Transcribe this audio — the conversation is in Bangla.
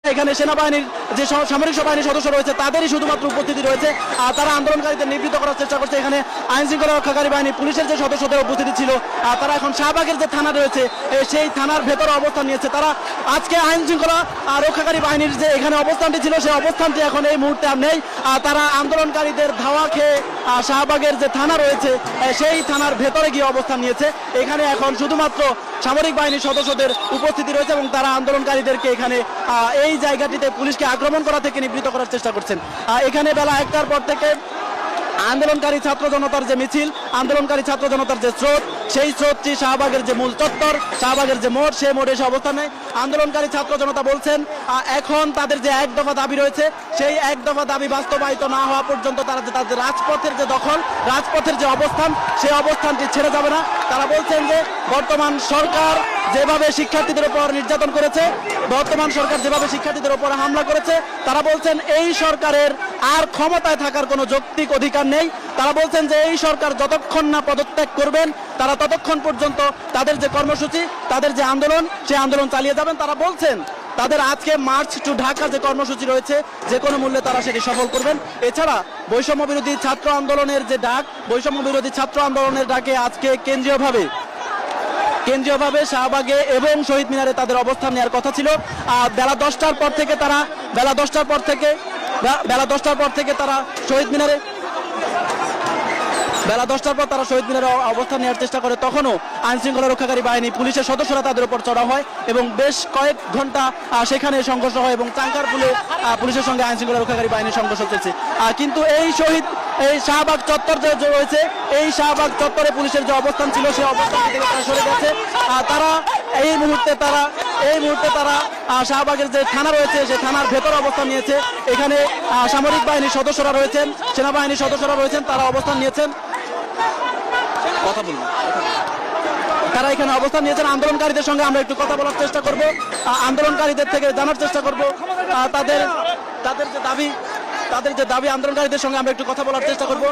এখানে সেনাবাহিনীর যে সামরিক বাহিনীর সদস্য রয়েছে তাদেরই শুধুমাত্র উপস্থিতি রয়েছে। তারা আন্দোলনকারীদের নিবৃত্ত করার চেষ্টা করছে। এখানে আইন শৃঙ্খলা রক্ষাকারী বাহিনী পুলিশের যে সদস্যদের উপস্থিতি ছিল তারা এখন শাহবাগের যে থানা রয়েছে সেই থানার ভেতরে অবস্থান নিয়েছে। তারা আজকে আইন শৃঙ্খলা রক্ষাকারী বাহিনীর যে এখানে অবস্থানটি ছিল সেই অবস্থানটি এখন এই মুহূর্তে আর নেই। তারা আন্দোলনকারীদের ধাওয়া খেয়ে শাহবাগের যে থানা রয়েছে সেই থানার ভেতরে গিয়ে অবস্থান নিয়েছে। এখানে এখন শুধুমাত্র সামরিক বাহিনীর সদস্যদের উপস্থিতি রয়েছে এবং তারা আন্দোলনকারীদেরকে এখানে এই জায়গাটিতে পুলিশকে আক্রমণ করা থেকে নিবৃত্ত করার চেষ্টা করছেন। এখানে বেলা 1টার পর থেকে আন্দোলনকারী ছাত্র জনতার যে মিছিল, আন্দোলনকারী ছাত্র জনতার যে স্রোত, সেই স্রোতটি শাহবাগের যে মূল চত্বর, শাহবাগের যে মোড়, সেই মোড়ে এসে অবস্থান নেয়। আন্দোলনকারী ছাত্র জনতা বলছেন এখন তাদের যে এক দফা দাবি রয়েছে সেই এক দফা দাবি বাস্তবায়িত না হওয়া পর্যন্ত তারা যে তাদের রাজপথের যে দখল, রাজপথের যে অবস্থান, সেই অবস্থানটি ছেড়ে যাবে না। তারা বলছেন যে বর্তমান সরকার যেভাবে শিক্ষার্থীদের উপর নির্যাতন করেছে, বর্তমান সরকার যেভাবে শিক্ষার্থীদের উপর হামলা করেছে, তারা বলছেন এই সরকারের আর ক্ষমতায় থাকার কোনো যৌক্তিক অধিকার নেই। তারা বলছেন যে এই সরকার যতক্ষণ না পদত্যাগ করবেন তারা ততক্ষণ পর্যন্ত তাদের যে কর্মসূচি, তাদের যে আন্দোলন, সেই আন্দোলন চালিয়ে যাবেন। তারা বলছেন তাদের আজকে মার্চ টু ঢাকা যে কর্মসূচি রয়েছে যে কোনো মূল্যে তারা সেটি সফল করবেন। এছাড়া বৈষম্য বিরোধী ছাত্র আন্দোলনের যে ডাক, বৈষম্য বিরোধী ছাত্র আন্দোলনের ডাকে আজকে কেন্দ্রীয়ভাবে শাহবাগে এবং শহীদ মিনারে তাদের অবস্থান নেওয়ার কথা ছিল। বেলা 10টার পর থেকে তারা শহীদ মিনারে অবস্থান নেওয়ার চেষ্টা করে। তখনও আইন শৃঙ্খলা রক্ষাকারী বাহিনী পুলিশের সদস্যরা তাদের উপর চড়াও হয় এবং বেশ কয়েক ঘন্টা সেখানে সংঘর্ষ হয় এবং চাঙ্কারপুলে পুলিশের সঙ্গে আইন শৃঙ্খলা রক্ষাকারী বাহিনীর সংঘর্ষ চলছে। কিন্তু এই শাহবাগ চত্বর যে রয়েছে, এই শাহবাগ চত্বরে পুলিশের যে অবস্থান ছিল সেই অবস্থান থেকে তারা সরে গেছে। তারা এই মুহূর্তে তারা শাহবাগের যে থানা রয়েছে সেই থানার ভেতর অবস্থান নিয়েছে। এখানে সামরিক বাহিনীর সদস্যরা রয়েছেন, সেনাবাহিনীর সদস্যরা রয়েছেন, তারা অবস্থান নিয়েছেন। তারা এখানে অবস্থান নিয়েছেন। আন্দোলনকারীদের সঙ্গে আমরা একটু কথা বলার চেষ্টা করব, আন্দোলনকারীদের থেকে জানার চেষ্টা করব তাদের যে দাবি আন্দোলনকারীদের সঙ্গে আমরা একটু কথা বলার চেষ্টা করব।